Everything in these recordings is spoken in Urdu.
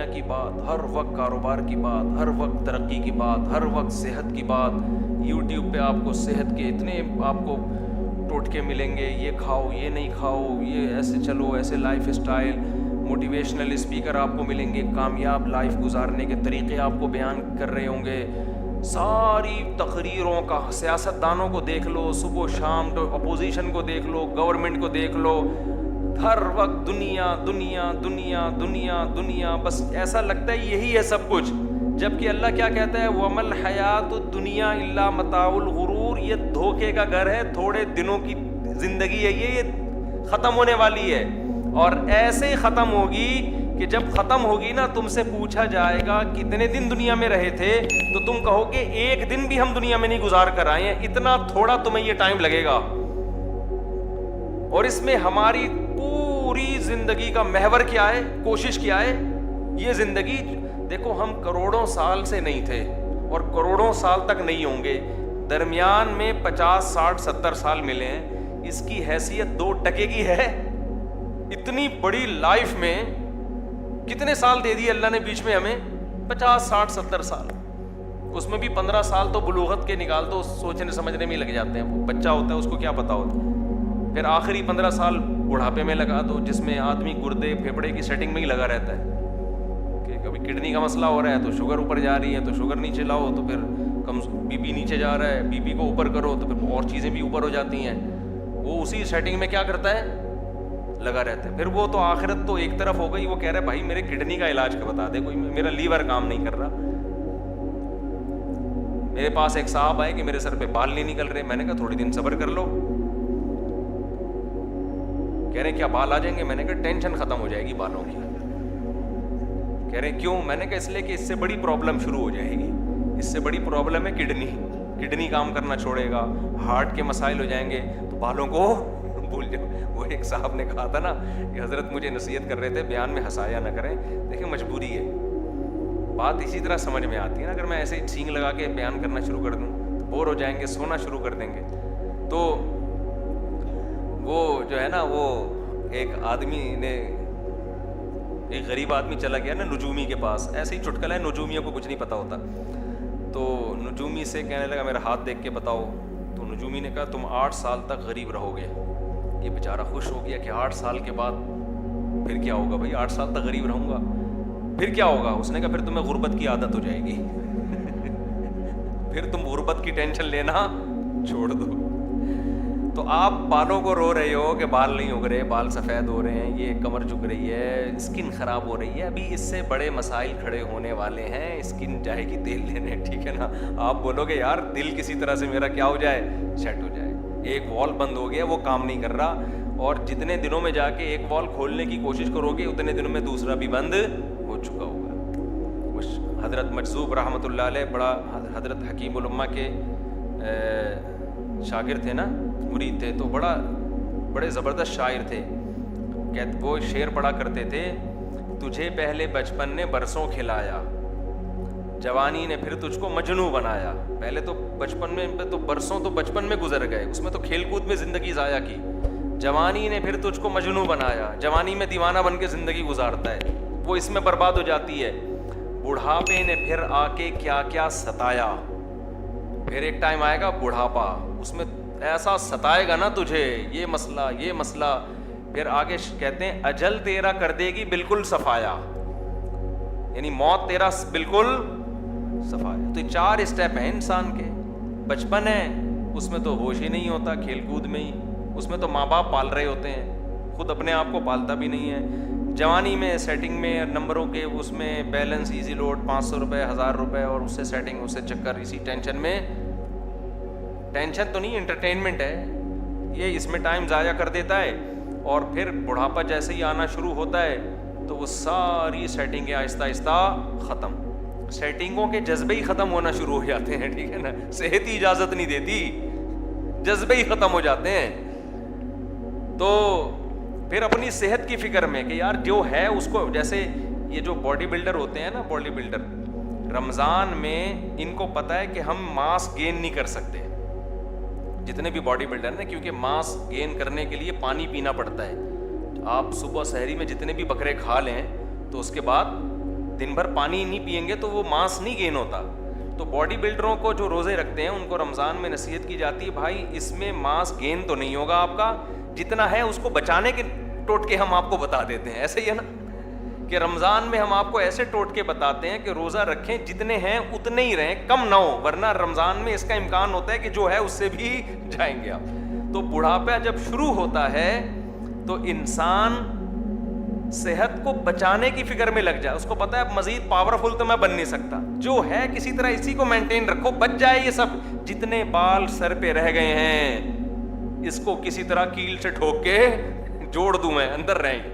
دنیا کی بات، ہر وقت کاروبار کی بات، ہر وقت ترقی کی بات، ہر وقت صحت کی بات. یوٹیوب پہ آپ کو صحت کے اتنے آپ کو ٹوٹکے ملیں گے، یہ کھاؤ، یہ نہیں کھاؤ، یہ ایسے چلو، ایسے لائف اسٹائل. موٹیویشنل اسپیکر آپ کو ملیں گے، کامیاب لائف گزارنے کے طریقے آپ کو بیان کر رہے ہوں گے. ساری تقریروں کا، سیاست دانوں کو دیکھ لو، صبح و شام اپوزیشن کو دیکھ لو، گورنمنٹ کو دیکھ لو، ہر وقت دنیا دنیا دنیا دنیا دنیا. بس ایسا لگتا ہے یہی ہے سب کچھ، جبکہ اللہ کیا کہتا ہے؟ وَمَا الْحَيَاةُ الدُّنْيَا إِلَّا مَتَاعُ الْغُرُورِ. یہ دھوکے کا گھر ہے، تھوڑے دنوں کی زندگی ہے، یہ ختم ہونے والی ہے. اور ایسے ہی ختم ہوگی کہ جب ختم ہوگی نا، تم سے پوچھا جائے گا کتنے دن دنیا میں رہے تھے، تو تم کہو گے ایک دن بھی ہم دنیا میں نہیں گزار کر آئے ہیں. اتنا تھوڑا تمہیں یہ ٹائم لگے گا. اور اس میں ہماری پوری زندگی کا محور کیا ہے، کوشش کیا ہے؟ یہ زندگی دیکھو، ہم کروڑوں سال سے نہیں تھے اور کروڑوں سال تک نہیں ہوں گے. درمیان میں 50 60 70 سال ملے ہیں. اس کی حیثیت 2% کی ہے. اتنی بڑی لائف میں کتنے سال دے دیے اللہ نے بیچ میں ہمیں؟ 50 60 70 سال. اس میں بھی 15 سال تو بلوغت کے نکال دو، سوچنے سمجھنے میں لگ جاتے ہیں. وہ بچہ ہوتا ہے، اس کو کیا پتا ہوتا ہے. پھر آخری 15 سال بڑھاپے میں لگا دو، جس میں آدمی گردے پھیپڑے کی سیٹنگ میں ہی لگا رہتا ہے. کہ کبھی کڈنی کا مسئلہ ہو رہا ہے تو شوگر اوپر جا رہی ہے، تو شوگر نیچے لاؤ، تو پھر بی پی نیچے جا رہا ہے، بی پی کو اوپر کرو تو پھر اور چیزیں بھی اوپر ہو جاتی ہیں. وہ اسی سیٹنگ میں کیا کرتا ہے؟ لگا رہتا ہے. پھر وہ تو آخرت تو ایک طرف ہو گئی، وہ کہہ رہا ہے بھائی میرے کڈنی کا علاج کا بتا دے کوئی، میرا لیور کام نہیں کر رہا. میرے پاس ایک صاحب آئے کہ میرے سر پہ بال نہیں نکل رہے. میں نے کہا تھوڑی دن صبر کر لو. کہہ رہے کیا بال آ جائیں گے؟ میں نے کہا ٹینشن ختم ہو جائے گی بالوں کی. کہہ رہے کیوں؟ میں نے کہا اس لیے کہ اس سے بڑی پرابلم شروع ہو جائے گی. اس سے بڑی پرابلم ہے کڈنی کام کرنا چھوڑے گا، ہارٹ کے مسائل ہو جائیں گے، تو بالوں کو بھول جاؤ. وہ ایک صاحب نے کہا تھا نا کہ حضرت مجھے نصیحت کر رہے تھے بیان میں ہنسایا نہ کریں. دیکھیں مجبوری ہے، بات اسی طرح سمجھ میں آتی ہے نا. اگر میں ایسے ہی سینگ لگا کے بیان کرنا شروع کر دوں تو بور ہو جائیں گے، سونا شروع کر دیں گے. تو وہ جو ہے نا، وہ ایک آدمی نے، ایک غریب آدمی چلا گیا نا نجومی کے پاس. ایسے ہی چٹکلا ہے، نجومیوں کو کچھ نہیں پتا ہوتا. تو نجومی سے کہنے لگا میرا ہاتھ دیکھ کے بتاؤ. تو نجومی نے کہا تم 8 سال تک غریب رہو گے. یہ بیچارہ خوش ہو گیا کہ 8 سال کے بعد پھر کیا ہوگا بھائی، 8 سال تک غریب رہوں گا پھر کیا ہوگا؟ اس نے کہا پھر تمہیں غربت کی عادت ہو جائے گی. پھر تم غربت کی ٹینشن لینا چھوڑ دو. تو آپ بالوں کو رو رہے ہو کہ بال نہیں اگ رہے، بال سفید ہو رہے ہیں، یہ کمر جھک رہی ہے، اسکن خراب ہو رہی ہے. ابھی اس سے بڑے مسائل کھڑے ہونے والے ہیں. اسکن جائے گی تیل لینے، ٹھیک ہے نا. آپ بولو گے یار دل کسی طرح سے میرا کیا ہو جائے، سیٹ ہو جائے. ایک وال بند ہو گیا، وہ کام نہیں کر رہا، اور جتنے دنوں میں جا کے ایک وال کھولنے کی کوشش کرو گے اتنے دنوں میں دوسرا بھی بند ہو چکا ہوگا. حضرت مجذوب رحمۃ اللہ علیہ، بڑا حضرت حکیم الامہ کے شاگرد تھے نا، مرید تھے، تو بڑے زبردست شاعر تھے. وہ شعر پڑھا کرتے تھے، تجھے پہلے بچپن نے برسوں کھلایا، جوانی نے پھر تجھ کو مجنوں بنایا. پہلے تو بچپن میں تو برسوں تو بچپن میں گزر گئے، اس میں تو کھیل کود میں زندگی ضائع کی. جوانی نے پھر تجھ کو مجنوں بنایا، جوانی میں دیوانہ بن کے زندگی گزارتا ہے، وہ اس میں برباد ہو جاتی ہے. بڑھاپے نے پھر آ کے کیا کیا ستایا. پھر ایک ٹائم آئے گا بڑھاپا، اس میں ایسا ستائے گا نا تجھے، یہ مسئلہ. پھر آگے کہتے ہیں اجل تیرا کر دے گی بالکل صفایا، یعنی موت تیرا بالکل صفایا. تو 4 اسٹیپ ہیں انسان کے. بچپن ہے، اس میں تو ہوش ہی نہیں ہوتا، کھیل کود میں ہی، اس میں تو ماں باپ پال رہے ہوتے ہیں، خود اپنے آپ کو پالتا بھی نہیں ہے. جوانی میں سیٹنگ میں نمبروں کے، اس میں بیلنس ایزی لوڈ 500 روپے 1000 روپے، اور اس سے سیٹنگ، اس سے چکر، اسی ٹینشن میں. ٹینشن تو نہیں، انٹرٹینمنٹ ہے یہ، اس میں ٹائم ضائع کر دیتا ہے. اور پھر بڑھاپا جیسے ہی آنا شروع ہوتا ہے تو وہ ساری سیٹنگیں آہستہ آہستہ ختم. سیٹنگوں کے جذبے ہی ختم ہونا شروع ہو جاتے ہیں، ٹھیک ہے نا. صحت ہی اجازت نہیں دیتی، جذبے ہی ختم ہو جاتے ہیں. تو پھر اپنی صحت کی فکر میں کہ یار جو ہے اس کو، جیسے یہ جو باڈی بلڈر ہوتے ہیں نا، باڈی بلڈر رمضان میں ان کو پتہ ہے کہ ہم ماس گین نہیں کر سکتے، جتنے بھی باڈی بلڈر ہیں، کیونکہ ماس گین کرنے کے لیے پانی پینا پڑتا ہے. آپ صبح سحری میں جتنے بھی بکرے کھا لیں تو اس کے بعد دن بھر پانی نہیں پئیں گے تو وہ ماس نہیں گین ہوتا. تو باڈی بلڈروں کو جو روزے رکھتے ہیں ان کو رمضان میں نصیحت کی جاتی ہے بھائی اس میں ماس گین تو نہیں ہوگا آپ کا, جتنا ہے اس کو بچانے کے ٹوٹکے ہم آپ کو بتا دیتے ہیں. ایسے ہی ہے نا کہ رمضان میں ہم آپ کو ایسے ٹوٹکے بتاتے ہیں کہ روزہ رکھیں جتنے ہیں اتنے ہی رہیں, کم نہ ہو, ورنہ رمضان میں اس کا امکان ہوتا ہے کہ جو ہے اس سے بھی جائیں گے آپ. تو بڑھاپا جب شروع ہوتا ہے تو انسان صحت کو بچانے کی فکر میں لگ جائے, اس کو پتا ہے اب مزید پاورفل تو میں بن نہیں سکتا, جو ہے کسی طرح اسی کو مینٹین رکھو, بچ جائے یہ سب, جتنے بال سر پہ رہ گئے ہیں اس کو کسی طرح کیل سے ٹھوک کے جوڑ دوں میں, اندر رہیں گے.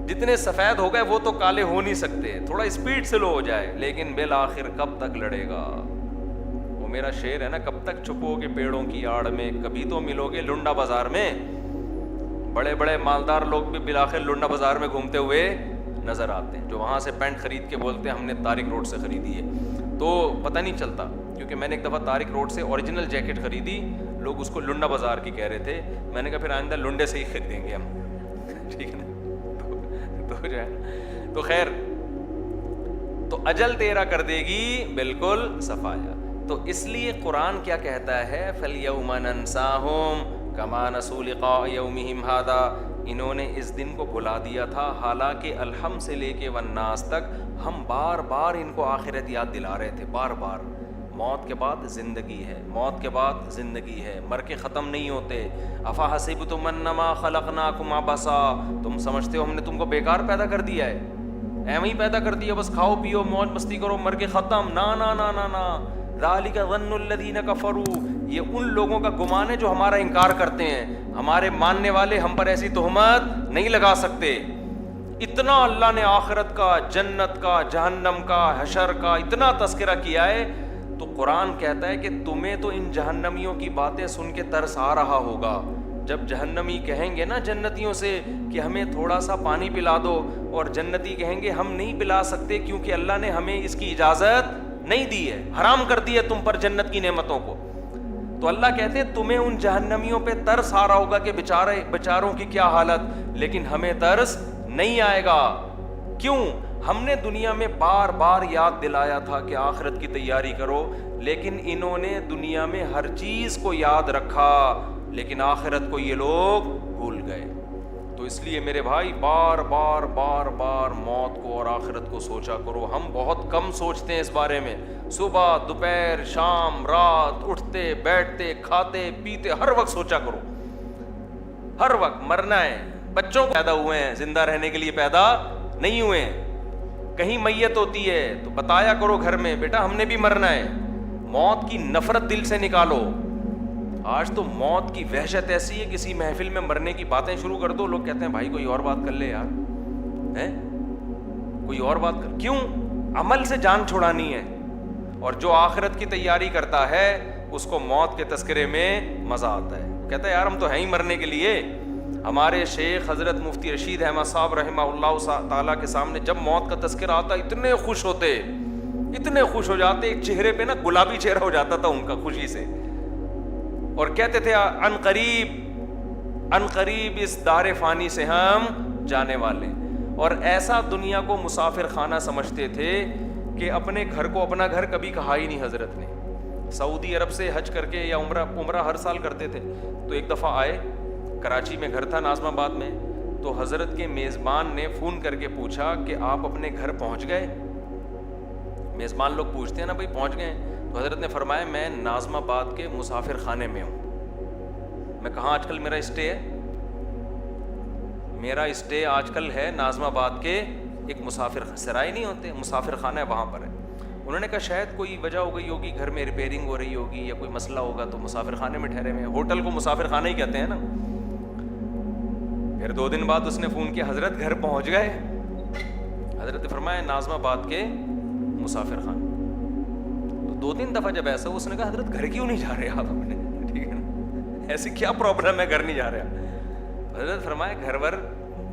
جتنے سفید ہو گئے وہ تو کالے ہو نہیں سکتے, تھوڑا اسپیڈ سے لو ہو جائے, لیکن بالآخر کب تک لڑے گا. وہ میرا شعر ہے نا, کب تک چھپو گے پیڑوں کی آڑ میں, کبھی تو ملو گے لنڈا بازار میں. بڑے بڑے مالدار لوگ بھی بالآخر لنڈا بازار میں گھومتے ہوئے نظر آتے ہیں, جو وہاں سے پینٹ خرید کے بولتے ہیں ہم نے طارق روڈ سے خریدی ہے, تو پتہ نہیں چلتا. کیونکہ میں نے ایک دفعہ طارق روڈ سے اوریجنل جیکٹ خریدی, لوگ اس کو لنڈا بازار کی کہہ رہے تھے, میں نے کہا پھر آئندہ لنڈے سے ہی خریدیں گے ہم, ٹھیک ہے نا. تو جو ہے تو خیر, تو اجل تیرا کر دے گی بالکل صفایا. تو اس لیے قرآن کیا کہتا ہے, فَالْيَوْمَ نَنْسَاهُمْ كَمَا نَسُوا لِقَاءَ يَوْمِهِمْ هَذَا, انہوں نے اس دن کو بھلا دیا تھا, حالانکہ الحم سے لے کے والناس تک ہم بار بار ان کو آخرت یاد دلا رہے تھے, بار بار. موت کے بعد زندگی ہے, موت کے بعد زندگی ہے, مر کے ختم نہیں ہوتے. افحسبتم انما خلقناکم عبثا, تم سمجھتے ہو ہم نے تم کو بیکار پیدا کر دیا ہے, ایویں ہی پیدا کر دیا, بس کھاؤ پیو موج مستی کرو مر کے ختم. نا نا نا نا نا, ذالک ظن الذین کفروا, یہ ان لوگوں کا گمان ہے جو ہمارا انکار کرتے ہیں. ہمارے ماننے والے ہم پر ایسی تہمت نہیں لگا سکتے. اتنا اللہ نے آخرت کا, جنت کا, جہنم کا, حشر کا اتنا تذکرہ کیا ہے, تو قرآن کہتا ہے کہ تمہیں تو ان جہنمیوں کی باتیں سن کے ترس آ رہا ہوگا. جب جہنمی کہیں گے نا جنتیوں سے کہ ہمیں تھوڑا سا پانی پلا دو, اور جنتی کہیں گے ہم نہیں پلا سکتے کیونکہ اللہ نے ہمیں اس کی اجازت نہیں دی ہے, حرام کر دی ہے تم پر جنت کی نعمتوں کو. تو اللہ کہتے ہیں تمہیں ان جہنمیوں پہ ترس آ رہا ہوگا کہ بیچاروں کی کیا حالت, لیکن ہمیں ترس نہیں آئے گا. کیوں؟ ہم نے دنیا میں بار بار یاد دلایا تھا کہ آخرت کی تیاری کرو, لیکن انہوں نے دنیا میں ہر چیز کو یاد رکھا, لیکن آخرت کو یہ لوگ بھول گئے. تو اس لیے میرے بھائی بار بار بار بار موت کو اور آخرت کو سوچا کرو. ہم بہت کم سوچتے ہیں اس بارے میں, صبح دوپہر شام رات, اٹھتے بیٹھتے کھاتے پیتے ہر وقت سوچا کرو, ہر وقت. مرنا ہے, بچوں کو پیدا ہوئے ہیں زندہ رہنے کے لیے پیدا نہیں ہوئے ہیں. کہیں میت ہوتی ہے تو بتایا کرو گھر میں بیٹا ہم نے بھی مرنا ہے. موت کی نفرت دل سے نکالو. آج تو موت کی وحشت ایسی ہے, کسی محفل میں مرنے کی باتیں شروع کر دو, لوگ کہتے ہیں بھائی کوئی اور بات کر لے یار, ہیں کوئی اور بات کر. کیوں؟ عمل سے جان چھڑانی ہے. اور جو آخرت کی تیاری کرتا ہے اس کو موت کے تذکرے میں مزہ آتا ہے, کہتا ہے یار ہم تو ہیں ہی مرنے کے لیے. ہمارے شیخ حضرت مفتی رشید احمد صاحب رحمہ اللہ تعالیٰ کے سامنے جب موت کا تذکرہ آتا اتنے خوش ہوتے, اتنے خوش ہو جاتے, ایک چہرے پہ نا گلابی چہرہ ہو جاتا تھا ان کا خوشی سے, اور کہتے تھے ان قریب اس دار فانی سے ہم جانے والے. اور ایسا دنیا کو مسافر خانہ سمجھتے تھے کہ اپنے گھر کو اپنا گھر کبھی کہا ہی نہیں حضرت نے. سعودی عرب سے حج کر کے یا عمرہ ہر سال کرتے تھے, تو ایک دفعہ آئے, کراچی میں گھر تھا ناظم آباد میں, تو حضرت کے میزبان نے فون کر کے پوچھا کہ آپ اپنے گھر پہنچ گئے. میزبان لوگ پوچھتے ہیں نا بھائی پہنچ گئے, تو حضرت نے فرمایا میں ناظم آباد کے مسافر خانے میں ہوں. میں کہاں آج کل میرا اسٹے ہے؟ میرا اسٹے آج کل ہے ناظم آباد کے ایک مسافر سرائے نہیں ہوتے, مسافر خانہ ہے وہاں پر ہے. انہوں نے کہا شاید کوئی وجہ ہو گئی ہوگی, گھر میں ریپیئرنگ ہو رہی ہوگی یا کوئی مسئلہ ہوگا تو مسافر خانے میں ٹھہرے ہوئے ہیں. ہوٹل کو مسافر خانہ ہی کہتے ہیں نا. پھر 2 دن بعد اس نے فون کیا, حضرت گھر پہنچ گئے؟ حضرت نے فرمایا ناظم آباد کے مسافر خانہ. تو 2-3 دفعہ جب ایسا اس نے کہا حضرت گھر کیوں نہیں جا رہے آپ اپنے, ٹھیک ہے نا, ایسی کیا پرابلم ہے گھر نہیں جا رہے. حضرت فرمایا گھر ور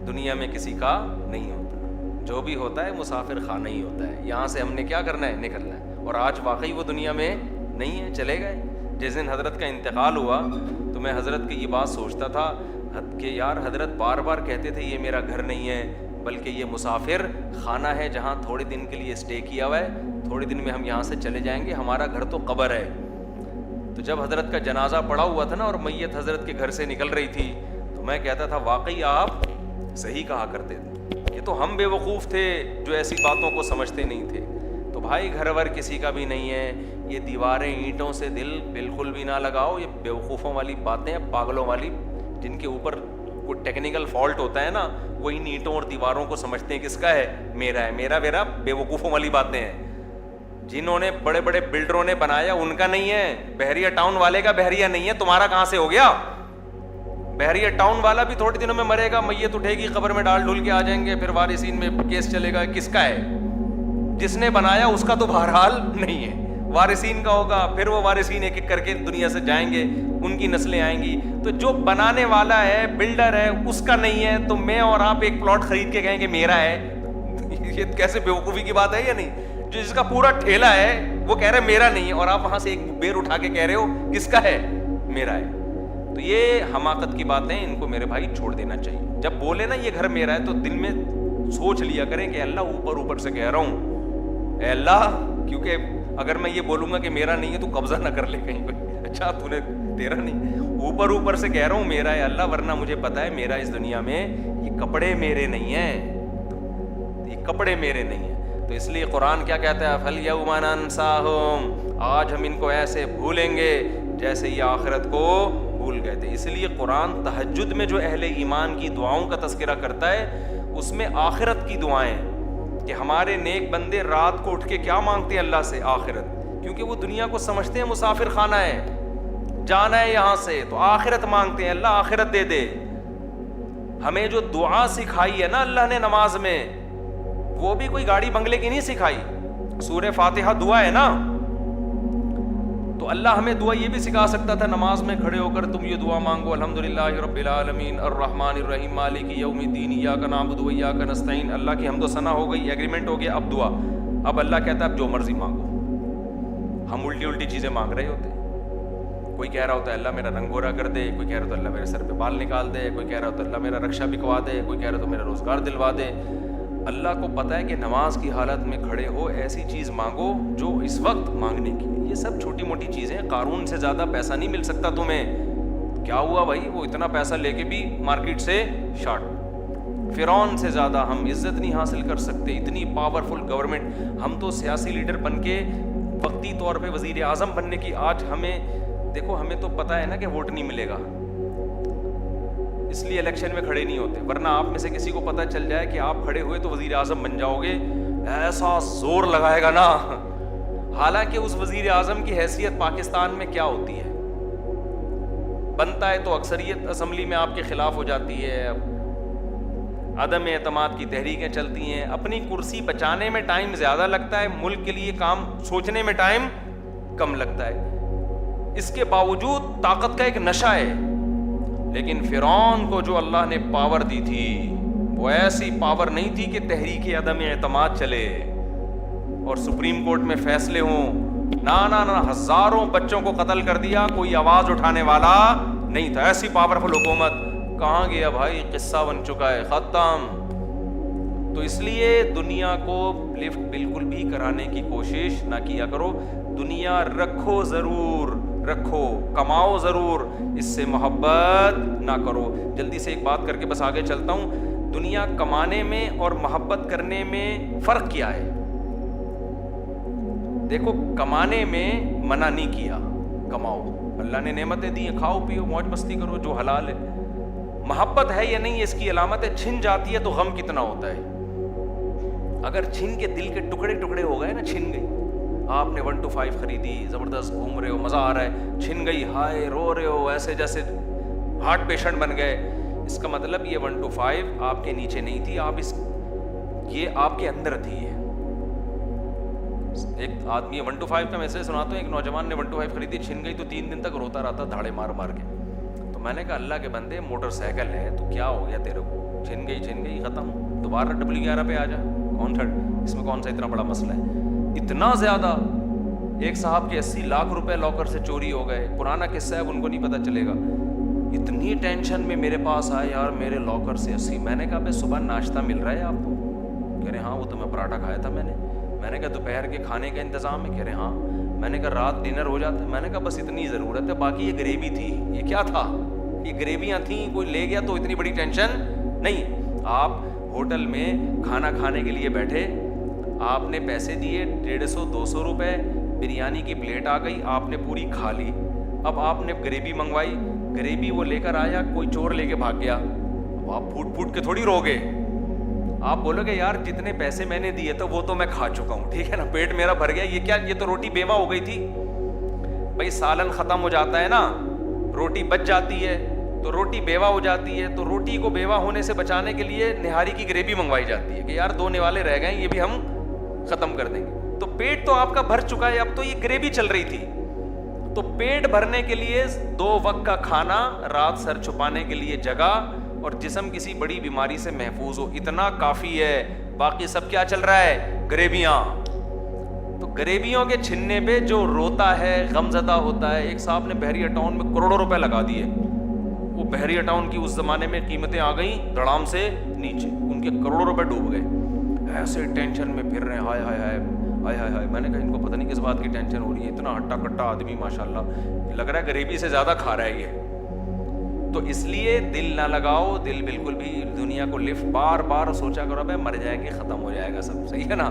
دنیا میں کسی کا نہیں ہوتا, جو بھی ہوتا ہے مسافر خانہ ہی ہوتا ہے. یہاں سے ہم نے کیا کرنا ہے, نکلنا ہے. اور آج واقعی وہ دنیا میں نہیں ہے, چلے گئے. جس دن حضرت کا انتقال ہوا تو میں حضرت کی یہ بات سوچتا تھا کہ یار حضرت بار بار کہتے تھے یہ میرا گھر نہیں ہے, بلکہ یہ مسافر خانہ ہے جہاں تھوڑے دن کے لیے اسٹے کیا ہوا ہے, تھوڑے دن میں ہم یہاں سے چلے جائیں گے, ہمارا گھر تو قبر ہے. تو جب حضرت کا جنازہ پڑا ہوا تھا نا اور میت حضرت کے گھر سے نکل رہی تھی, تو میں کہتا تھا واقعی آپ صحیح کہا کرتے تھے, یہ تو ہم بے وقوف تھے جو ایسی باتوں کو سمجھتے نہیں تھے. تو بھائی گھر ور کسی کا بھی نہیں ہے, یہ دیواریں اینٹوں سے دل بالکل بھی نہ لگاؤ, یہ بیوقوفوں والی باتیں, پاگلوں والی, جن کے اوپر کوئی ٹیکنیکل فالٹ ہوتا ہے نا, وہ ان اینٹوں اور دیواروں کو سمجھتے ہیں کس کا ہے, میرا ہے, میرا بیوقوفوں والی باتیں ہیں. جنہوں نے بڑے بڑے بلڈروں نے بنایا ان کا نہیں ہے, بحریہ ٹاؤن والے کا بحریہ نہیں ہے, تمہارا کہاں سے ہو گیا؟ بحریہ ٹاؤن والا بھی تھوڑے دنوں میں مرے گا, میت اٹھے گی, قبر میں ڈال ڈھول کے آ جائیں گے, پھر وارثین میں کیس چلے گا, کس کا ہے؟ جس نے بنایا اس کا تو بہرحال نہیں ہے, وارثین کا ہوگا, پھر وہ وارثین ایک ایک کر کے دنیا سے جائیں گے, ان کی نسلیں آئیں گی. تو جو بنانے والا ہے, بلڈر ہے, اس کا نہیں ہے, تو میں اور آپ ایک پلاٹ خرید کے کہیں کہ میرا ہے, یہ کیسے بیوقوفی کی بات ہے یا نہیں؟ جس کا پورا ٹھیلا ہے وہ کہہ رہے میرا نہیں ہے, اور آپ وہاں سے ایک بیر اٹھا کے کہہ رہے ہو کس کا ہے, میرا ہے. تو یہ حماقت کی باتیں, ان کو میرے بھائی چھوڑ دینا چاہیے. جب بولے نا یہ گھر میرا ہے, تو دل میں سوچ لیا کریں کہ اللہ اوپر سے کہہ رہا ہوں, اے اللہ, کیونکہ اگر میں یہ بولوں گا کہ میرا نہیں ہے تو قبضہ نہ کر لے کہیں پہ, اچھا تو نے تیرا نہیں, اوپر سے کہہ رہا ہوں میرا ہے اللہ, ورنہ مجھے پتا ہے میرا اس دنیا میں یہ کپڑے میرے نہیں ہیں, یہ کپڑے میرے نہیں ہیں. تو اس لیے قرآن کیا کہتا ہے, فَالْيَوْمَ نَنْسَاهُمْ, آج ہم ان کو ایسے بھولیں گے جیسے یہ آخرت کو بھول گئے تھے. اس لیے قرآن تہجد میں جو اہل ایمان کی دعاؤں کا تذکرہ کرتا ہے, اس میں آخرت کی دعائیں, کہ ہمارے نیک بندے رات کو اٹھ کے کیا مانگتے ہیں اللہ سے, آخرت, کیونکہ وہ دنیا کو سمجھتے ہیں مسافر خانہ ہے, جانا ہے یہاں سے, تو آخرت مانگتے ہیں, اللہ آخرت دے دے. ہمیں جو دعا سکھائی ہے نا اللہ نے نماز میں, وہ بھی کوئی گاڑی بنگلے کی نہیں سکھائی, سورہ فاتحہ دعا ہے نا. تو اللہ ہمیں دعا یہ بھی سکھا سکتا تھا, نماز میں کھڑے ہو کر تم یہ دعا مانگو, الحمدللہ رب العالمین الرحمن الرحیم مالک یوم الدین ایاک نعبد و ایاک نستعین. اللہ کی حمد و ثنا ہو گئی, ایگریمنٹ ہو گیا, اب دعا. اب اللہ کہتا ہے اب جو مرضی مانگو. ہم الٹی چیزیں مانگ رہے ہوتے. کوئی کہہ رہا ہوتا ہے اللہ میرا رنگ گورا کر دے, کوئی کہہ رہا ہوتا ہے اللہ میرے سر پہ بال نکال دے, کوئی کہہ رہا ہوتا ہے اللہ میرا رکشہ بکوا دے, کوئی کہہ رہا ہوتا ہے میرا روزگار دلوا دے. اللہ کو پتہ ہے کہ نماز کی حالت میں کھڑے ہو, ایسی چیز مانگو جو اس وقت مانگنے کی. یہ سب چھوٹی موٹی چیزیں, قارون سے زیادہ پیسہ نہیں مل سکتا تمہیں. کیا ہوا بھائی, وہ اتنا پیسہ لے کے بھی مارکیٹ سے شارٹ. فرعون سے زیادہ ہم عزت نہیں حاصل کر سکتے, اتنی پاورفل گورنمنٹ. ہم تو سیاسی لیڈر بن کے وقتی طور پہ وزیر اعظم بننے کی, آج ہمیں دیکھو, ہمیں تو پتہ ہے نا کہ ووٹ نہیں ملے گا, اس لیے الیکشن میں کھڑے نہیں ہوتے. ورنہ آپ میں سے کسی کو پتہ چل جائے کہ آپ کھڑے ہوئے تو وزیر اعظم بن جاؤ گے, ایسا زور لگائے گا نا. حالانکہ اس وزیر اعظم کی حیثیت پاکستان میں کیا ہوتی ہے, بنتا ہے تو اکثریت اسمبلی میں آپ کے خلاف ہو جاتی ہے, عدم اعتماد کی تحریکیں چلتی ہیں, اپنی کرسی بچانے میں ٹائم زیادہ لگتا ہے, ملک کے لیے کام سوچنے میں ٹائم کم لگتا ہے. اس کے باوجود طاقت کا ایک نشہ ہے. لیکن فرعون کو جو اللہ نے پاور دی تھی, وہ ایسی پاور نہیں تھی کہ تحریک عدم اعتماد چلے اور سپریم کورٹ میں فیصلے ہوں. نہ ہزاروں بچوں کو قتل کر دیا, کوئی آواز اٹھانے والا نہیں تھا. ایسی پاورفل حکومت کہاں گیا بھائی, قصہ بن چکا ہے, ختم. تو اس لیے دنیا کو لفٹ بالکل بھی کرانے کی کوشش نہ کیا کرو. دنیا رکھو ضرور, رکھو, کماؤ ضرور, اس سے محبت نہ کرو. جلدی سے ایک بات کر کے بس آگے چلتا ہوں. دنیا کمانے میں اور محبت کرنے میں فرق کیا ہے؟ دیکھو, کمانے میں منع نہیں کیا, کماؤ, اللہ نے نعمتیں دی ہیں, کھاؤ پیو موج مستی کرو جو حلال ہے. محبت ہے یا نہیں اس کی علامت ہے, چھن جاتی ہے تو غم کتنا ہوتا ہے. اگر چھن کے دل کے ٹکڑے ٹکڑے ہو گئے نا, چھن گئی, آپ نے 1 to 5 خریدی, زبردست گھوم رہے ہو, مزہ آ رہا ہے, چھن گئی, ہائے رو رہے ہو ایسے جیسے ہارٹ پیشنٹ بن گئے. اس کا مطلب یہ 1 to 5 آپ کے نیچے نہیں تھی, یہ آپ کے اندر تھی. ایک آدمی 1 to 5 کا میسج سناتا ہوں. ایک نوجوان نے 1 to 5 خریدی, چھن گئی تو 3 دن تک روتا رہتا دھاڑے مار مار کے. تو میں نے کہا اللہ کے بندے, موٹر سائیکل ہے تو کیا ہو گیا تیرے کو, چھن گئی ختم, دوبارہ W11 پہ آ جا, اس میں کون سا اتنا بڑا مسئلہ ہے. اتنا زیادہ, ایک صاحب کے 80 لاکھ روپے لاکر سے چوری ہو گئے. پرانا قصہ ہے, ان کو نہیں پتہ چلے گا. اتنی ٹینشن میں میرے پاس آئے یار میرے لاکر سے 80. میں نے کہا بھائی صبح ناشتہ مل رہا ہے آپ کو؟ کہہ رہے ہاں وہ تو میں پراٹھا کھایا تھا میں نے کہا دوپہر کے کھانے کا انتظام ہے؟ کہہ رہے ہاں. میں نے کہا رات ڈنر ہو جاتا ہے؟ میں نے کہا بس اتنی ضرورت ہے, باقی یہ گریوی تھی. یہ کیا تھا؟ یہ گریویاں تھیں, کوئی لے گیا تو اتنی بڑی ٹینشن نہیں. آپ ہوٹل میں کھانا کھانے کے لیے بیٹھے, آپ نے پیسے دیے 150-200 روپے, بریانی کی پلیٹ آ گئی, آپ نے پوری کھا لی. اب آپ نے گریوی منگوائی, گریوی وہ لے کر آیا, کوئی چور لے کے بھاگ گیا, اب آپ پھوٹ پھوٹ کے تھوڑی رو گے. آپ بولو گے یار جتنے پیسے میں نے دیے تو وہ تو میں کھا چکا ہوں, ٹھیک ہے نا, پیٹ میرا بھر گیا, یہ کیا, یہ تو روٹی بیوہ ہو گئی تھی. بھائی سالن ختم ہو جاتا ہے نا, روٹی بچ جاتی ہے تو روٹی بیوہ ہو جاتی ہے, تو روٹی کو بیوہ ہونے سے بچانے کے لیے نہاری کی گریوی منگوائی جاتی ہے کہ یار 2 نوالے رہ گئے, یہ بھی ہم ختم کر دیں گے. تو پیٹ تو آپ کا بھر چکا ہے, اب تو یہ گریوی چل رہی تھی. تو پیٹ بھرنے کے لیے 2 وقت کا کھانا, رات سر چھپانے کے لیے جگہ, اور جسم کسی بڑی بیماری سے محفوظ ہو, اتنا کافی ہے. باقی سب کیا چل رہا ہے؟ گریویاں. تو گریویوں کے چھننے پہ جو روتا ہے, غمزدہ ہوتا ہے. ایک صاحب نے بحریہ ٹاؤن میں کروڑوں روپے لگا دیے. وہ بحریہ ٹاؤن کی اس زمانے میں قیمتیں آ گئیں دڑام سے نیچے, ان کے کروڑوں روپے ڈوب گئے. ایسے ٹینشن میں پھر رہے ہیں, ہائے ہائے ہائے ہائے ہائے ہائے. میں نے کہا ان کو پتہ نہیں کس بات کی ٹینشن ہو رہی ہے, اتنا ہٹا کٹا آدمی ماشاءاللہ, لگ رہا ہے گریوی سے زیادہ کھا رہا ہے یہ. تو اس لیے دل نہ لگاؤ, دل بالکل بھی دنیا کو لفٹ بار بار سوچا کرو بھائی مر جائے گی, ختم ہو جائے گا سب, صحیح ہے نا.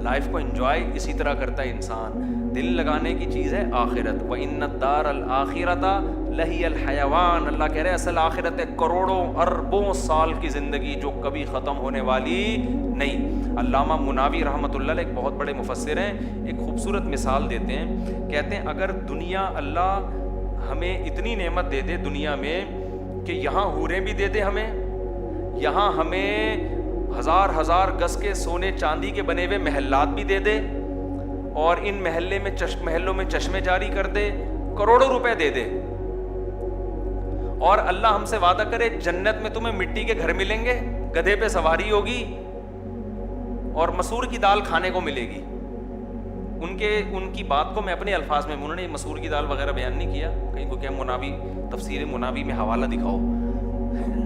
لائف کو انجوائے اسی طرح کرتا ہے انسان. دل لگانے کی چیز ہے آخرت. وَإِنَّ الدَّارَ الْآخِرَةَ لَهِيَ الْحَيَوَانُ. اللہ کہہ رہے ہیں اصل آخرت ہے کروڑوں اربوں سال کی زندگی جو کبھی ختم ہونے والی نہیں. علامہ مناوی رحمۃ اللہ علیہ ایک بہت بڑے مفسر ہیں, ایک خوبصورت مثال دیتے ہیں. کہتے ہیں اگر دنیا اللہ ہمیں اتنی نعمت دے دے دنیا میں کہ یہاں حوریں بھی دے دے ہمیں, یہاں ہمیں ہزار گز کے سونے چاندی کے بنے ہوئے محلات بھی دے دے, اور ان محلوں میں چشمے جاری کر دے, کروڑوں روپے دے دے, اور اللہ ہم سے وعدہ کرے جنت میں تمہیں مٹی کے گھر ملیں گے, گدھے پہ سواری ہوگی, اور مسور کی دال کھانے کو ملے گی. ان کی بات کو میں اپنے الفاظ میں, انہوں نے مسور کی دال وغیرہ بیان نہیں کیا, کہیں کو کہ مناوی تفسیر مناوی میں حوالہ دکھاؤ,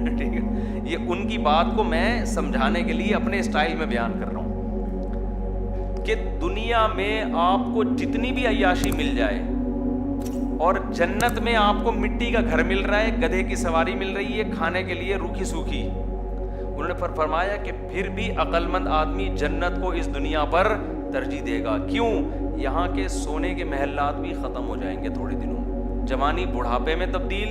ٹھیک ہے, یہ ان کی بات کو میں سمجھانے کے لیے اپنے اسٹائل میں بیان کر رہا ہوں کہ دنیا میں آپ کو جتنی بھی عیاشی مل جائے, اور جنت میں آپ کو مٹی کا گھر مل رہا ہے, گدھے کی سواری مل رہی ہے, کھانے کے لیے روکھی سوکھی, انہوں نے فرمایا کہ پھر بھی عقل مند آدمی جنت کو اس دنیا پر ترجیح دے گا. کیوں؟ یہاں کے سونے کے محلات بھی ختم ہو جائیں گے تھوڑے دنوں میں. جوانی بڑھاپے میں تبدیل,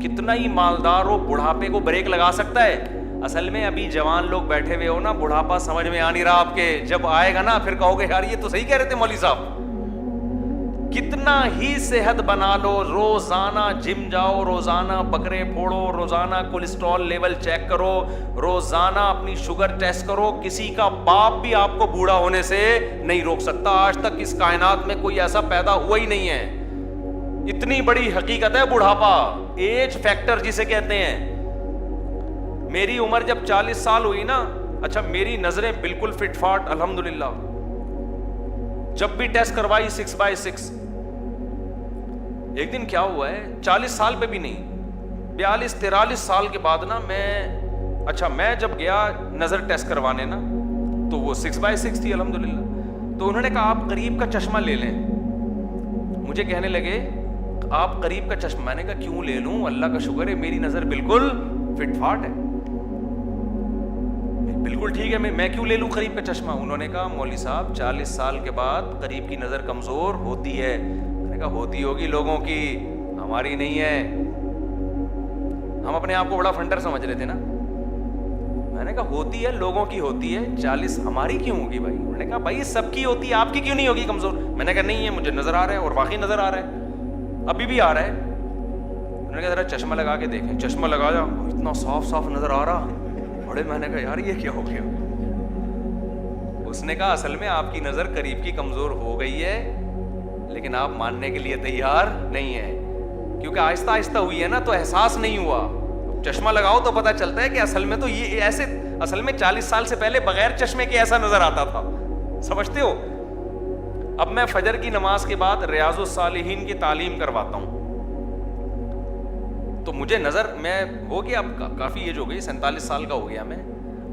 کتنا ہی مالدار ہو بڑھاپے کو بریک لگا سکتا ہے. اصل میں ابھی جوان لوگ بیٹھے ہوئے ہو نا, بڑھاپا سمجھ میں آ نہیں رہا آپ کے, جب آئے گا نا پھر کہو گے یار یہ تو صحیح کہہ رہے تھے مولوی صاحب. کتنا ہی صحت بنا لو, روزانہ جم جاؤ, روزانہ بکرے پھوڑو, روزانہ کولیسٹرول لیول چیک کرو, روزانہ اپنی شوگر ٹیسٹ کرو, کسی کا باپ بھی آپ کو بوڑھا ہونے سے نہیں روک سکتا. آج تک اس کائنات میں کوئی ایسا پیدا ہوا ہی نہیں ہے. اتنی بڑی حقیقت ہے بڑھاپا, ایج فیکٹر جسے کہتے ہیں. میری عمر جب 40 سال ہوئی نا, اچھا میری نظریں بالکل فٹ فاٹ الحمدللہ, جب بھی ٹیسٹ کروائی 6/6. ایک دن کیا ہوا ہے, 40 سال پہ بھی نہیں, 42-43 سال کے بعد نا میں جب گیا نظر ٹیسٹ کروانے نا, تو وہ 6/6 تھی الحمدللہ. تو انہوں نے کہا آپ قریب کا چشمہ لے لیں. مجھے کہنے لگے آپ قریب کا چشمہ. میں نے کہا کیوں لے لوں, اللہ کا شکر ہے میری نظر بالکل فٹ فاٹ ہے, بالکل ٹھیک ہے, میں کیوں لے لوں قریب کا چشمہ. انہوں نے کہا مولوی صاحب 40 سال کے بعد قریب کی نظر کمزور ہوتی ہے. میں نے کہا ہوتی ہوگی لوگوں کی, ہماری نہیں ہے. ہم اپنے آپ کو بڑا فنڈر سمجھ رہے تھے نا. میں نے کہا ہوتی ہے لوگوں کی ہوتی ہے, 40 ہماری کیوں ہوگی بھائی. انہوں نے کہا بھائی سب کی ہوتی ہے, آپ کی کیوں نہیں ہوگی کمزور. میں نے کہا نہیں ہے, مجھے نظر آ رہا ہے, اور واقعی نظر آ رہا ہے, ابھی بھی آ رہا ہے. انہوں نے کہا ذرا چشمہ لگا کے دیکھیں. چشمہ لگایا, اتنا صاف نظر آ رہا. بڑے میں نے کہا یار یہ کیا ہو گیا. اس نے کہا اصل میں آپ کی نظر قریب کی کمزور ہو گئی ہے, لیکن آپ ماننے کے لیے تیار نہیں ہے, کیونکہ آہستہ آہستہ ہوئی ہے نا, تو احساس نہیں ہوا. چشمہ لگاؤ تو پتہ چلتا ہے کہ اصل میں تو یہ ایسے, اصل میں 40 سال سے پہلے بغیر چشمے کے ایسا نظر آتا تھا. سمجھتے ہو. اب میں فجر کی نماز کے بعد ریاض الصالحین کی تعلیم کرواتا ہوں. تو مجھے نظر, میں ہو گیا اب کافی ایج ہو گئی, 47 سال کا ہو گیا میں,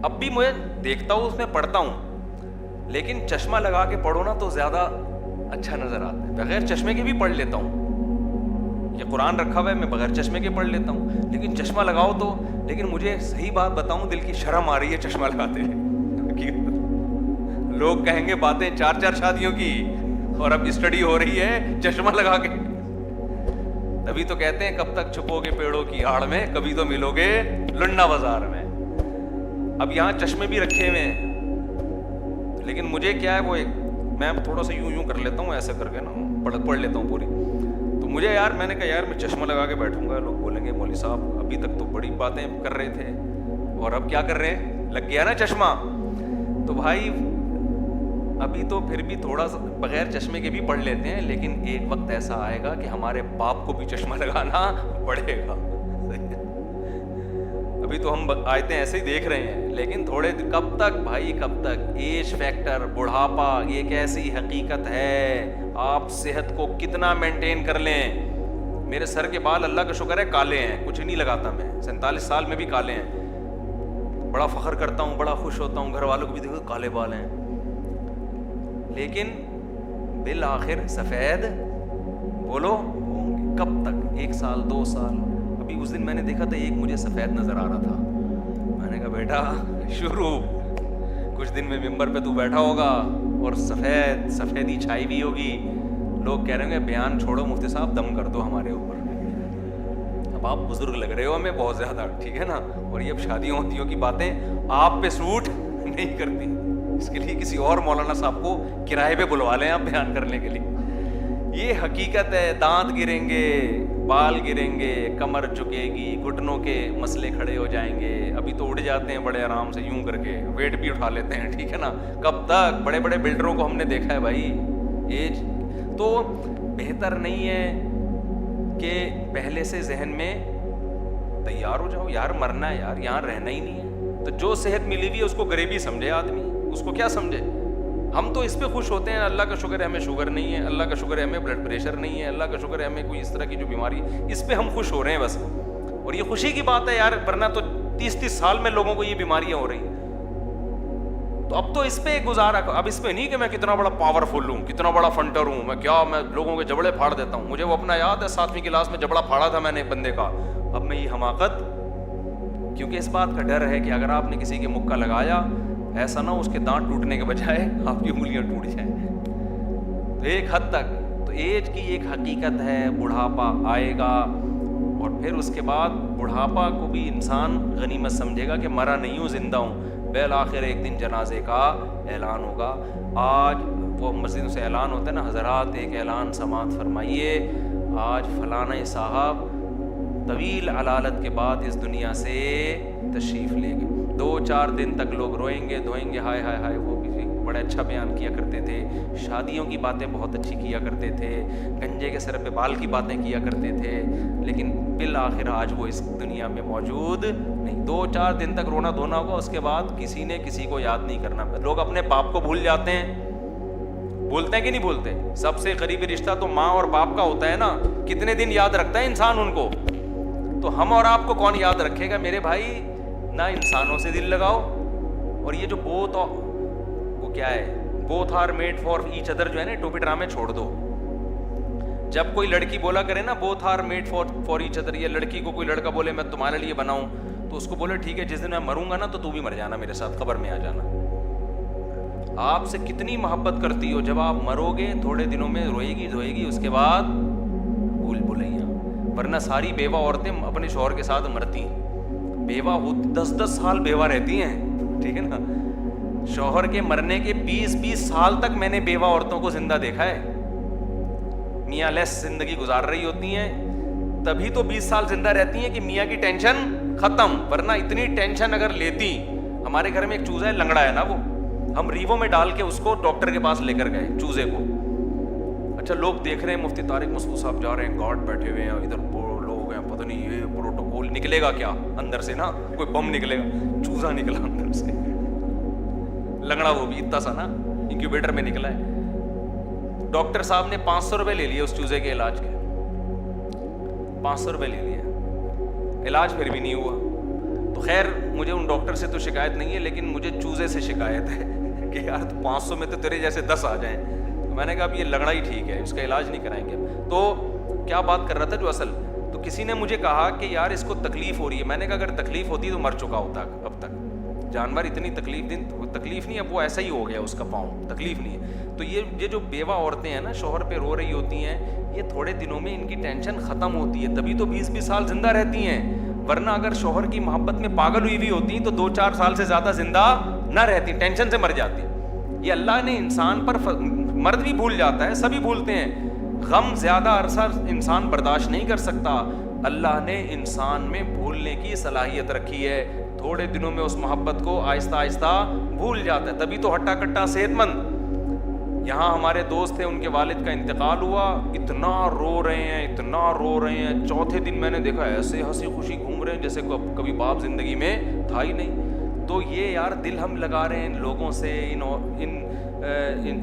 اب بھی میں دیکھتا ہوں, اس میں پڑھتا ہوں, لیکن چشمہ لگا کے پڑھو نا تو زیادہ اچھا نظر آتا ہے. بغیر چشمے کے بھی پڑھ لیتا ہوں, یہ قرآن رکھا ہوا ہے, میں بغیر چشمے کے پڑھ لیتا ہوں, لیکن چشمہ لگاؤ تو, لیکن مجھے صحیح بات بتاؤں دل کی شرم آ رہی ہے چشمہ لگاتے ہیں. لوگ کہیں گے باتیں 4 شادیوں کی, اور اب اسٹڈی ہو رہی ہے چشمہ لگا کے. تبھی تو کہتے ہیں کب تک چھپو گے پیڑوں کی آڑ میں, کبھی تو ملو گے لنڈا بازار میں. اب یہاں چشمے بھی رکھے ہوئے ہیں, لیکن مجھے کیا ہے وہ ایک, میں تھوڑا سا یوں کر لیتا ہوں, ایسے کر کے نا پڑھ لیتا ہوں پوری. تو مجھے یار, میں نے کہا یار میں چشمہ لگا کے بیٹھوں گا, لوگ بولیں گے مولوی صاحب ابھی تک تو بڑی باتیں کر رہے تھے, اور اب کیا کر رہے ہیں, لگ گیا نا چشمہ. تو بھائی ابھی تو پھر بھی تھوڑا سا بغیر چشمے کے بھی پڑھ لیتے ہیں, لیکن ایک وقت ایسا آئے گا کہ ہمارے باپ کو بھی چشمہ لگانا پڑے گا. ابھی تو ہم آیتیں ایسے ہی دیکھ رہے ہیں, لیکن تھوڑے کب تک بھائی, کب تک. ایج فیکٹر, بڑھاپا, یہ ایک ایسی حقیقت ہے, آپ صحت کو کتنا مینٹین کر لیں. میرے سر کے بال اللہ کا شکر ہے کالے ہیں, کچھ نہیں لگاتا میں, 47 سال میں بھی کالے ہیں, بڑا فخر کرتا ہوں, بڑا خوش ہوتا ہوں, گھر والوں کو بھی دیکھو کالے بال ہیں, لیکن بالآخر سفید بولو ہوں گے. کب تک, 1 سال 2 سال. ابھی اس دن میں نے دیکھا تھا ایک مجھے سفید نظر آ رہا تھا, میں نے کہا بیٹا شروع, کچھ دن میں ممبر پہ تو بیٹھا ہوگا اور سفیدی چھائی بھی ہوگی, لوگ کہہ رہے ہیں بیان چھوڑو مفتی صاحب, دم کر دو ہمارے اوپر. اب آپ بزرگ لگ رہے ہو ہمیں بہت زیادہ, ٹھیک ہے نا, اور یہ اب شادیوں ہوتیوں کی باتیں آپ پہ سوٹ نہیں کرتی. اس کے لیے کسی اور مولانا صاحب کو کرائے پہ بلوا لیں آپ بیان کرنے کے لیے. یہ حقیقت ہے, دانت گریں گے, بال گریں گے, کمر جھکے گی, گھٹنوں کے مسئلے کھڑے ہو جائیں گے. ابھی تو اڑ جاتے ہیں بڑے آرام سے یوں کر کے, ویٹ بھی اٹھا لیتے ہیں, ٹھیک ہے نا. کب تک, بڑے بڑے بلڈروں کو ہم نے دیکھا ہے بھائی. ایج تو بہتر نہیں ہے کہ پہلے سے ذہن میں تیار ہو جاؤ, یار مرنا ہے یار, یہاں رہنا ہی نہیں ہے. تو جو صحت ملی ہوئی ہے اس کو غریبی سمجھے آدمی, اس کو کیا سمجھے. ہم تو اس پہ خوش ہوتے ہیں, اللہ کا شکر ہے ہمیں شوگر نہیں ہے, اللہ کا شکر ہے ہمیں بلڈ پریشر نہیں ہے, اللہ کا شکر ہے ہمیں کوئی اس طرح کی جو بیماری, اس پہ ہم خوش ہو رہے ہیں بس. اور یہ خوشی کی بات ہے یار, ورنہ تو 30 سال میں لوگوں کو یہ بیماریاں ہو رہی ہیں. تو اب تو اس پہ گزارا, اب اس پہ نہیں کہ میں کتنا بڑا پاورفل ہوں, کتنا بڑا فنٹر ہوں, میں لوگوں کے جبڑے پھاڑ دیتا ہوں. مجھے وہ اپنا یاد ہے 7ویں کلاس میں جبڑا پھاڑا تھا میں نے بندے کا. اب میں یہ حماقت, کیونکہ اس بات کا ڈر ہے کہ اگر آپ نے کسی کے مکہ لگایا, ایسا نہ اس کے دانت ٹوٹنے کے بجائے آپ کی انگلیاں ٹوٹ جائیں. تو ایک حد تک تو ایج کی ایک حقیقت ہے, بڑھاپا آئے گا, اور پھر اس کے بعد بڑھاپا کو بھی انسان غنیمت سمجھے گا کہ مرا نہیں ہوں, زندہ ہوں. بالآخر ایک دن جنازے کا اعلان ہوگا. آج وہ مسجدوں سے اعلان ہوتا ہے نا, حضرات ایک اعلان سماعت فرمائیے, آج فلانا صاحب طویل علالت کے بعد اس دنیا سے تشریف لے گئے. 2-4 دن تک لوگ روئیں گے, دھوئیں گے, ہائے ہائے ہائے. وہ بھی بڑا اچھا بیان کیا کرتے تھے, شادیوں کی باتیں بہت اچھی کیا کرتے تھے, گنجے کے سر پہ بال کی باتیں کیا کرتے تھے, لیکن بالآخر آج وہ اس دنیا میں موجود نہیں. 2-4 دن تک رونا دھونا ہوگا, اس کے بعد کسی نے کسی کو یاد نہیں کرنا. لوگ اپنے باپ کو بھول جاتے ہیں, بولتے ہیں کہ نہیں بولتے. سب سے قریبی رشتہ تو ماں اور باپ کا ہوتا ہے نا, کتنے دن یاد رکھتا ہے انسان ان کو. تو ہم اور آپ کو کون یاد رکھے گا میرے بھائی. نہ انسانوں سے دل لگاؤ, اور یہ جو وہ کیا ہے, both are made for each other جو ہے نا, ٹوپی ڈرامے چھوڑ دو. جب کوئی لڑکی بولا کرے نا both are made for each other, یا لڑکی کو کوئی لڑکا بولے میں تمہارے لیے بناؤں, تو اس کو بولے ٹھیک ہے, جس دن میں مروں گا نا تو تو بھی مر جانا میرے ساتھ, قبر میں آ جانا. آپ سے کتنی محبت کرتی ہو, جب آپ مرو گے تھوڑے دنوں میں روئے گی دھوئے گی, اس کے بعد بھول بھلائیاں. ورنہ ساری بیوہ عورتیں اپنے شوہر کے ساتھ مرتی ہیں, بیوہ 10 سال بیوہ رہتی ہیں, ٹھیک ہے نا. شوہر کے مرنے کے 20 سال تک میں نے بیوہ عورتوں کو زندہ دیکھا ہے. میاں لیس زندگی گزار رہی ہوتی ہیں, تبھی تو 20 سال زندہ رہتی ہیں کہ میاں کی ٹینشن ختم. ورنہ اتنی ٹینشن اگر لیتی, ہمارے گھر میں ایک چوزا ہے, لنگڑا ہے نا وہ, ہم ریوو میں ڈال کے اس کو ڈاکٹر کے پاس لے کر گئے چوزے کو. اچھا لوگ دیکھ رہے ہیں مفتی طارق مسعود صاحب جا رہے ہیں, گارڈ بیٹھے ہوئے ہیں, ادھر لوگ ہیں, پتہ نہیں یہ پروٹوکول نکلے گا کیا اندر سے, نا کوئی بم نکلے گا. چوزا نکلا اندر سے, لنگڑا, وہ بھی اتنا سا نا, انکیوبیٹر میں نکلا ہے. ڈاکٹر صاحب نے 500 روپے لے لیے اس چوزے کے علاج کے, 500 روپے لے لیے. علاج پھر بھی نہیں ہوا. تو خیر مجھے ان ڈاکٹر سے تو شکایت نہیں ہے, لیکن مجھے چوزے سے شکایت ہے کہ یار 500 میں تو تیرے جیسے 10 آ جائیں. تو میں نے کہا اب یہ لگڑا ہی ٹھیک ہے, اس کا علاج نہیں کرائیں گے. تو کیا بات کر رہا تھا جو اصل, تو کسی نے مجھے کہا کہ یار اس کو تکلیف ہو رہی ہے. میں نے کہا اگر تکلیف ہوتی تو مر چکا ہوتا اب تک. جانور اتنی تکلیف نہیں ہے, وہ ایسا ہی ہو گیا اس کا پاؤں, تکلیف نہیں ہے. تو یہ جو بیوہ عورتیں ہیں نا, شوہر پہ رو رہی ہوتی ہیں, یہ تھوڑے دنوں میں ان کی ٹینشن ختم ہوتی ہے, تبھی تو 20-20 سال زندہ رہتی ہیں. ورنہ اگر شوہر کی محبت میں پاگل ہوئی ہوتی تو 2-4 سال سے زیادہ زندہ نہ رہتی, ٹینشن سے مر جاتی. یہ اللہ نے انسان پر, مرد بھی بھول جاتا ہے, سبھی بھولتے ہیں, غم زیادہ عرصہ انسان برداشت نہیں کر سکتا. اللہ نے انسان میں بھولنے کی صلاحیت رکھی ہے, تھوڑے دنوں میں اس محبت کو آہستہ آہستہ بھول جاتا ہے, تبھی تو ہٹا کٹا صحت مند. یہاں ہمارے دوست تھے, ان کے والد کا انتقال ہوا, اتنا رو رہے ہیں, اتنا رو رہے ہیں. چوتھے دن میں نے دیکھا ایسے ہنسی خوشی گھوم رہے ہیں جیسے کبھی باپ زندگی میں تھا ہی نہیں. تو یہ یار دل ہم لگا رہے ہیں ان لوگوں سے, ان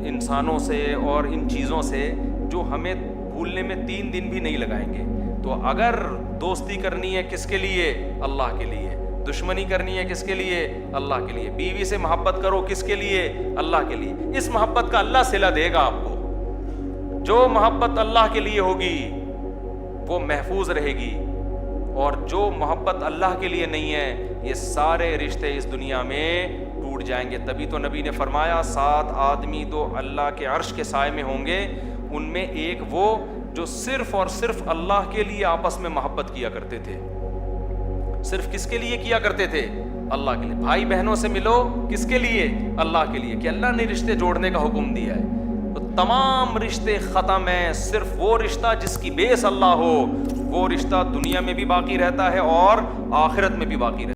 انسانوں سے اور ان چیزوں سے جو ہمیں بھولنے میں 3 دن بھی نہیں لگائیں گے. تو اگر دوستی کرنی ہے کس کے لیے؟ اللہ کے لیے. دشمنی کرنی ہے کس کے لیے؟ اللہ کے لیے. بیوی سے محبت کرو کس کے لیے؟ اللہ کے لیے. اس محبت کا اللہ صلہ دے گا آپ کو. جو محبت اللہ کے لیے ہوگی وہ محفوظ رہے گی, اور جو محبت اللہ کے لیے نہیں ہے, یہ سارے رشتے اس دنیا میں ٹوٹ جائیں گے. تبھی تو نبی نے فرمایا 7 آدمی تو اللہ کے عرش کے سائے میں ہوں گے, ان میں ایک وہ جو صرف اور صرف اللہ کے لیے آپس میں محبت کیا کرتے تھے. صرف کس کے لیے کیا کرتے تھے؟ اللہ کے لیے. بھائی بہنوں سے ملو کس کے لیے؟ اللہ کے لیے, کہ اللہ نے رشتے جوڑنے کا حکم دیا ہے. تو تمام رشتے ختم ہیں, صرف وہ رشتہ جس کی بیس اللہ ہو, وہ رشتہ دنیا میں بھی باقی رہتا ہے اور آخرت میں بھی باقی رہتا ہے.